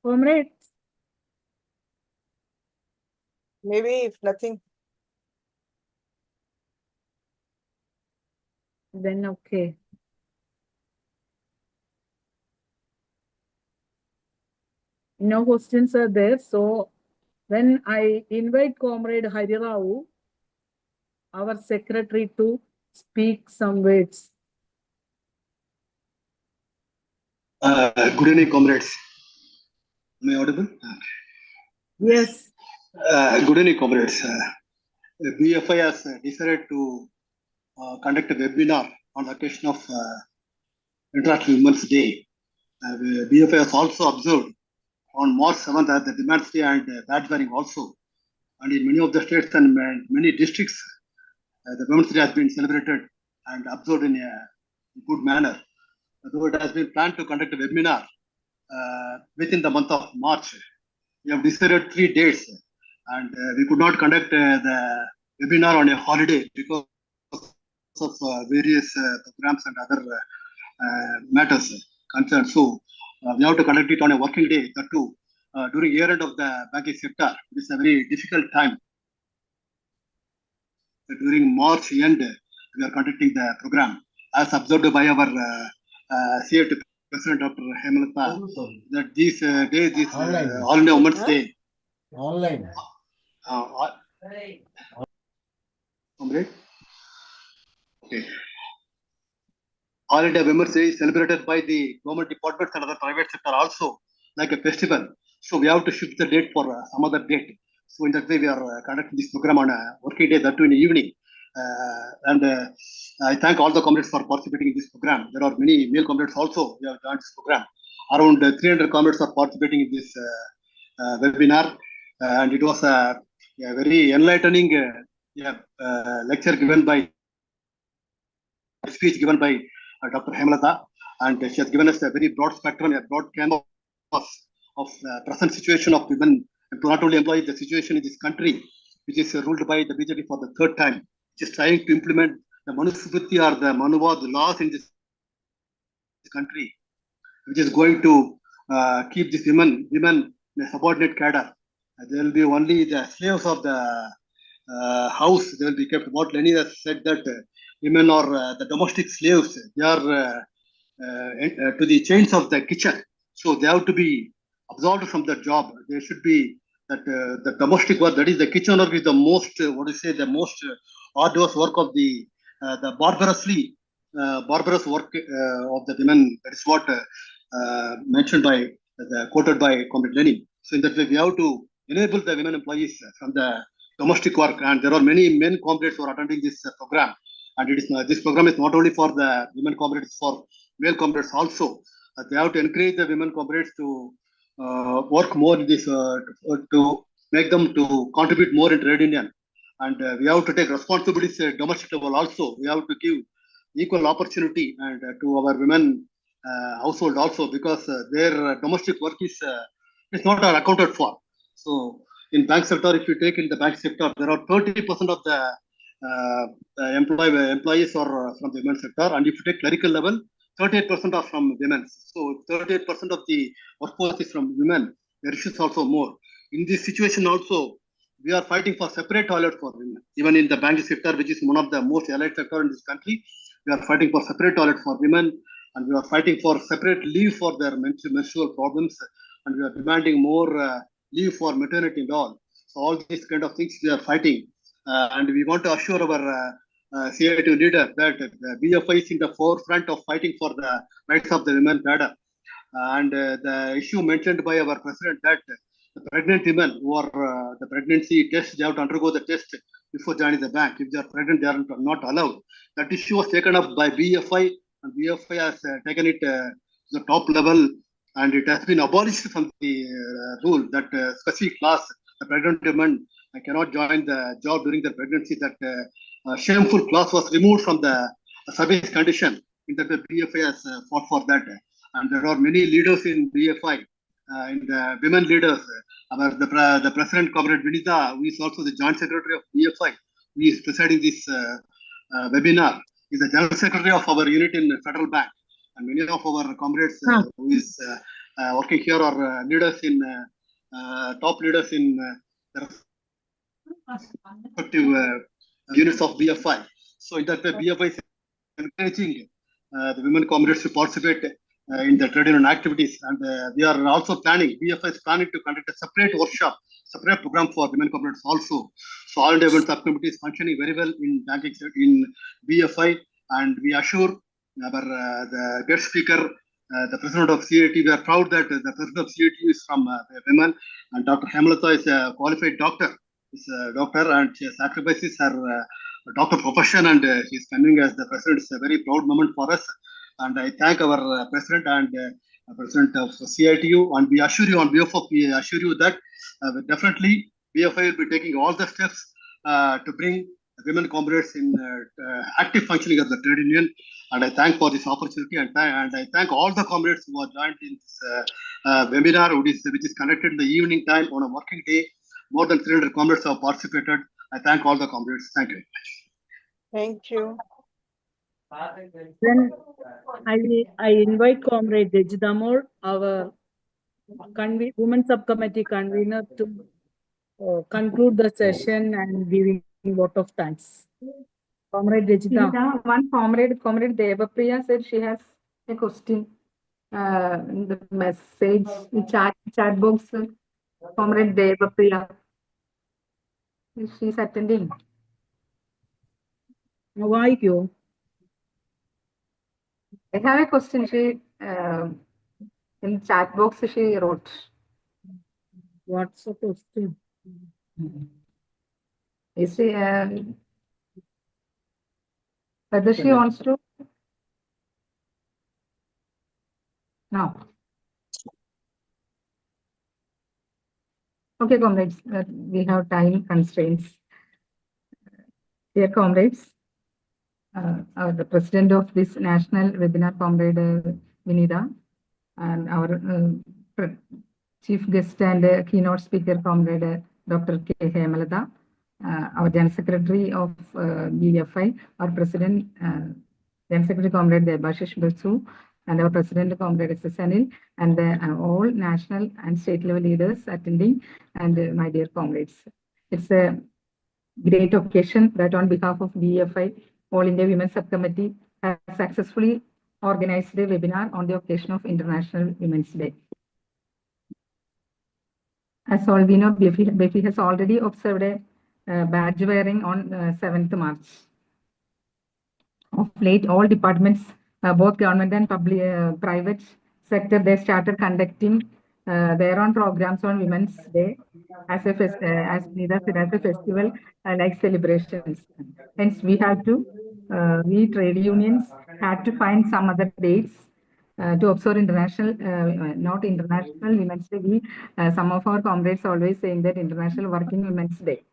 Comrades, Maybe if nothing, then okay. No questions are there. So when I invite Comrade Harirao, our secretary, to speak some words. Good evening, comrades. Am I audible? Yes. Good evening, comrades. BFI has decided to conduct a webinar on the occasion of International Women's Day. BFI has also observed on March 7th as the Demands Day and badge wearing also. And in many of the states and many districts, the Women's Day has been celebrated and observed in a good manner. Though it has been planned to conduct a webinar within the month of March. We have decided 3 dates, and we could not conduct the webinar on a holiday because of various programs and other matters concerned. So we have to conduct it on a working day. That too, during year end of the banking sector, it's a very difficult time. During March end, we are conducting the program as observed by our CAT President Dr. Hemalata, that this day, this All India Women's Day. Online. Comrade? Okay. All India Women's Day is celebrated by the government departments and other private sector also like a festival. So we have to shift the date for some other date. So in that way, we are conducting this program on a working day, that too in the evening. I thank all the comrades for participating in this program. There are many male comrades also who have joined this program. Around 300 comrades are participating in this webinar, and it was a very enlightening lecture given by speech given by Dr. Hemalata, and she has given us a very broad spectrum, a broad canvas of present situation of women, and not only employees, the situation in this country, which is ruled by the BJP for the third time, which is trying to implement the Manusmriti or the Manuvad laws in this country, which is going to keep these women in a subordinate cadre. There will be only the slaves of the house, they will be kept. What Lenin has said that women are the domestic slaves, they are to the chains of the kitchen. So they have to be absolved from their job. There should be that the domestic work, that is the kitchen work, is the most, the most arduous work of the barbarous work of the women. That is what mentioned by, quoted by Comrade Lenin. So in that way, we have to enable the women employees from the domestic work, and there are many men comrades who are attending this program. And it is this program is not only for the women comrades, for male comrades also. They have to encourage the women comrades to work more in this, to make them to contribute more in trade union. And we have to take responsibilities at domestic level also. We have to give equal opportunity and to our women household also, because their domestic work is not accounted for. So in bank sector, if you take in the bank sector, there are 30% of the employees are from the women sector, and if you take clerical level, 38% are from women. So 38% of the workforce is from women. There is also more. In this situation also, we are fighting for separate toilet for women. Even in the banking sector, which is one of the most allied sector in this country, we are fighting for separate toilet for women, and we are fighting for separate leave for their menstrual problems, and we are demanding more leave for maternity and all. So all these kind of things we are fighting, and we want to assure our CIT leader that BFI is in the forefront of fighting for the rights of the women cadre. And the issue mentioned by our president, that the pregnant women who are the pregnancy test, they have to undergo the test before joining the bank. If they are pregnant, they are not allowed. That issue was taken up by BFI, and BFI has taken it to the top level, and it has been abolished from the rule that specific class, the pregnant women cannot join the job during their pregnancy. That shameful clause was removed from the service condition. In that, the BFI has fought for that. And there are many leaders in BFI, in the women leaders. The president, Comrade Vinita, who is also the joint secretary of BFI, who is presiding this webinar, is the general secretary of our unit in Federal Bank. And many of our comrades who is working here are leaders in top leaders in the respective units of BFI. So in that way, BFI is encouraging the women comrades to participate in the trade union activities, and we are also planning. BFI is planning to conduct a separate workshop, separate program for women comrades also. So all the event subcommittee is functioning very well in banking in BFI, and we assure our the guest speaker, the president of CAT. We are proud that the president of CAT is from women, and Dr. Hemalata is a qualified doctor. Is a doctor, and she sacrifices her doctor profession, and she is coming as the president. It's a very proud moment for us. And I thank our president and president of CITU, and we assure you on behalf of, we assure you that definitely BFI will be taking all the steps to bring women comrades in active functioning of the trade union. And I thank for this opportunity, and I thank all the comrades who are joined in this webinar, which is conducted in the evening time on a working day. More than 300 comrades have participated. I thank all the comrades. Thank you. Thank you. Then I invite Comrade Dejidamor, our Women Subcommittee convener, to conclude the session and giving vote of thanks. Comrade Dejida. One comrade Devapriya said she has a question in the message, chat box. Comrade Devapriya. She's attending. Why you? I have a question. She in chat box she wrote. What's the question? Is she whether she wants to? No. Okay, comrades, we have time constraints. Dear comrades, the president of this national webinar, Comrade Vinita, and our chief guest and keynote speaker, Comrade Dr. K. Hemalata, our General Secretary of BEFI, our President, General Secretary Comrade Debashish Basu, and our President Comrade S.S. Anil, and all national and state level leaders attending, and my dear comrades. It's a great occasion that on behalf of BEFI, All India Women's Subcommittee, has successfully organized a webinar on the occasion of International Women's Day. As all we know, BEFI has already observed a badge wearing on 7th March. Of late, all departments, both government and public, private sector, they started conducting their own programs on Women's Day as Nida said, as a festival like celebrations. Hence, we had to, we trade unions had to find some other dates to observe international, not International Women's Day. We, some of our comrades always saying that International Working Women's Day.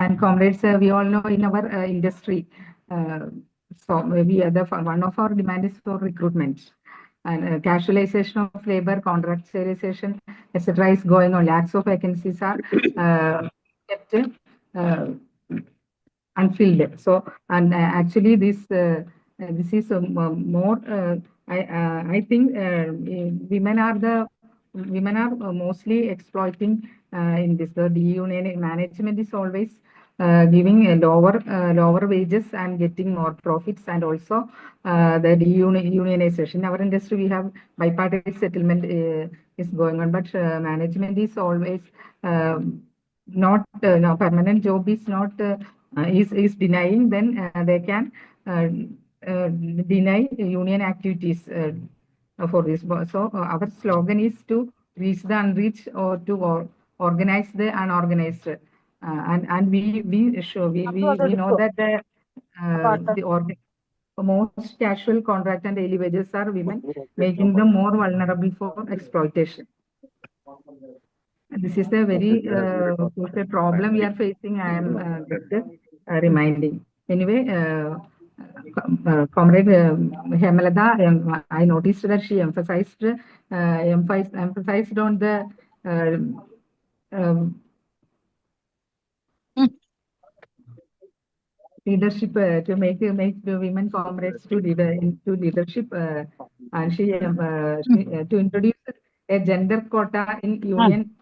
And comrades, we all know in our industry, so maybe one of our demand is for recruitment. And casualization of labor, contractualization, etc. is going on. Lakhs of vacancies are kept unfilled. So, and actually this is more. I think women are mostly exploiting in this. The union management is always giving a lower wages and getting more profits, and also the unionization. In our industry, we have bipartite settlement is going on, but management is always not no, permanent job is not is denying. Then they can deny union activities for this. So our slogan is to reach the unreached or to organize the unorganized. And we know that the most casual contract and daily wages are women, making them more vulnerable for exploitation. This is a very crucial problem we are facing. I am just reminding. Anyway, Comrade Hemalata, I noticed that she emphasized on the leadership to make the women comrades to into leadership, and she to introduce a gender quota in union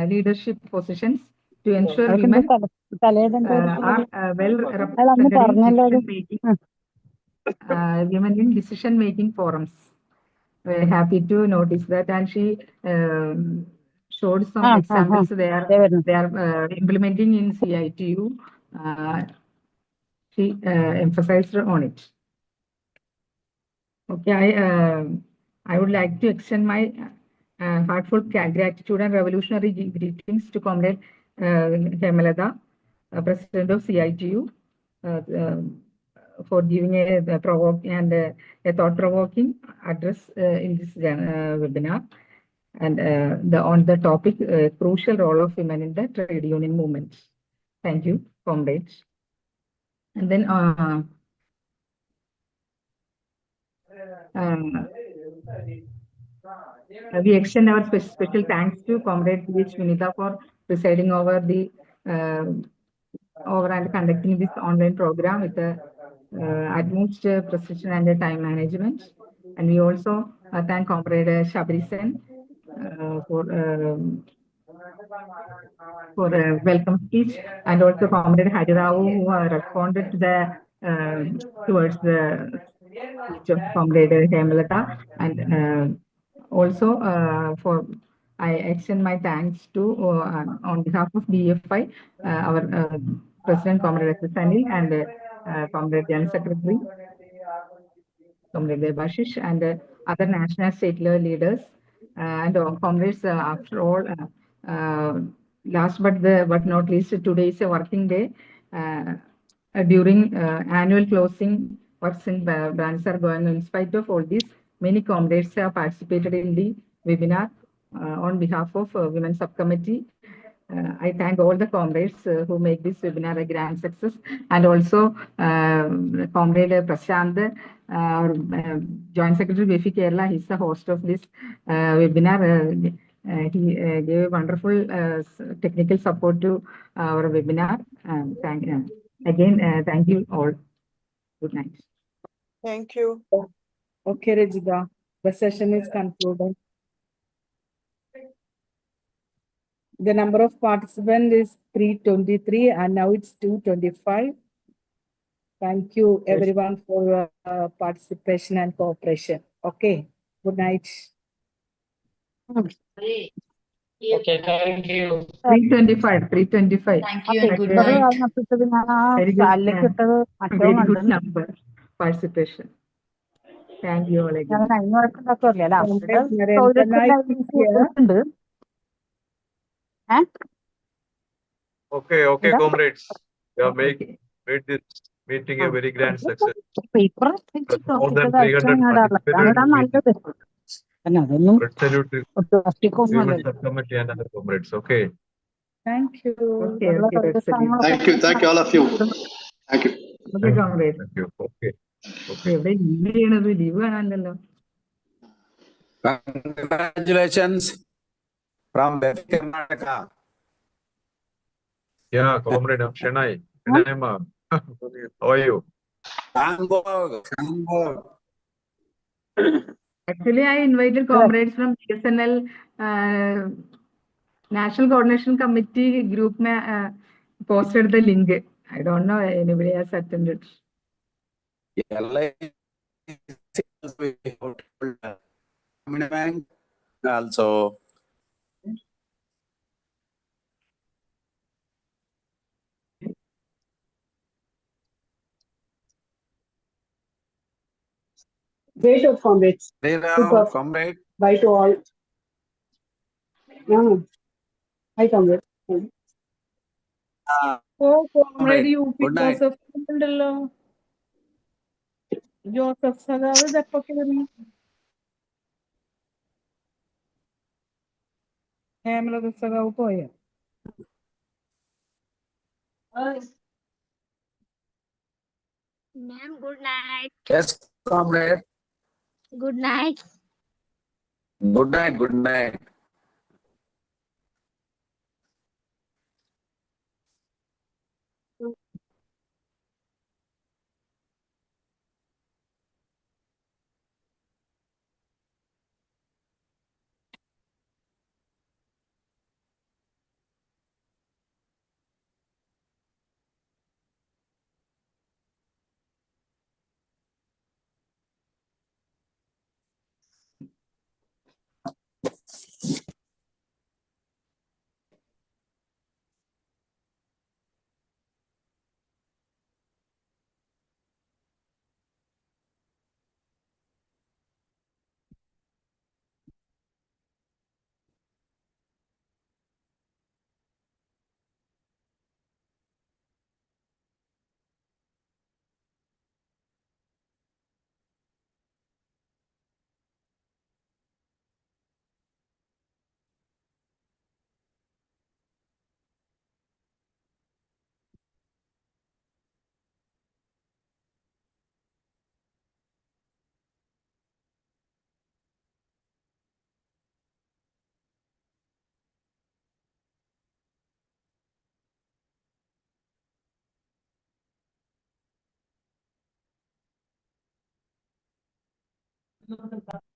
leadership positions to ensure women are well represented in women in decision making forums. We're happy to notice that, and she showed some examples they are implementing in CITU. She emphasized on it. Okay, I would like to extend my heartfelt gratitude and revolutionary greetings to Comrade Hemalata, President of CITU, for giving a provoking and a thought-provoking address in this webinar, and on the topic crucial role of women in the trade union movement. Thank you, comrades. And then We extend our special thanks to Comrade P.H. Vinita for presiding over the over and conducting this online program with the utmost precision and time management. And we also thank Comrade Shabri Sen for a welcome speech, and also Comrade Harirao who responded to the towards the speech of Comrade Hemalata, and also for I extend my thanks to on behalf of BFI, our President Comrade S. Anil, and Comrade General Secretary Comrade Debashish, and other national state level leaders, and comrades. After all, last but not least, today is a working day. During annual closing, works in branches are going on. In spite of all this, many comrades have participated in the webinar on behalf of Women's Subcommittee. I thank all the comrades who make this webinar a grand success, and also Comrade Prashant, our Joint Secretary BEFI Kerala. He's the host of this webinar. He gave wonderful technical support to our webinar. Thank you all. Good night. Thank you. Okay, Rajita, the session is concluded. The number of participants is 323 and now it's 225. Thank you everyone for your participation and cooperation. Okay, good night. Okay, thank you. 325. 325. Thank you Okay, and good ഇത്ര night. കഴിഞ്ഞപ്പോഴത്തേക്ക് ഞാൻ ആ Very good. ചാനലിലേക്ക് ഇട്ടത് മറ്റോ Very good കണ്ടു number participation. Thank you all again. ഞാൻ അതിന് വഴക്കുണ്ടാക്കുമല്ലേ അല്ല അവരുടെ Comrade Narendra Naik is here. ഉണ്ട് Okay, Hello? comrades. You have Okay. made this meeting a very grand success. Paper More than 300 participated അതാണ് in the meeting. നല്ലത് പിന്നെ അതൊന്നും But salute to പ്ലാസ്റ്റിക്കൊന്നും Women അല്ലല്ലോ Subcommittee and other comrades. Okay. Thank you. Okay, okay, that's it. Thank you, all of you. Thank you. Okay, comrade. Thank you. Okay. Okay. എവിടെ leave ചെയ്യണത്? Leave കാണാനല്ലോ. Congratulations from BEFI Karnataka. Yeah, comrade Shenai. Shenai ma. How are you? Hamburg. Actually, I invited comrades from BSNL National Coordination Committee group posted the link. I don't know anybody has attended. Also. Great of comrades. Super. Comrade. Bye to all. Yeah. Hi, comrade. Oh, Comrade UP Good night. Joseph ഉണ്ടല്ലോ. Joseph സഖാവ് ഇതെപ്പോ കയറി? ഹേമലത സഖാവ് പോയോ? Ma'am, good night. Yes, comrade. Good night. Good night. Good night. Welcome.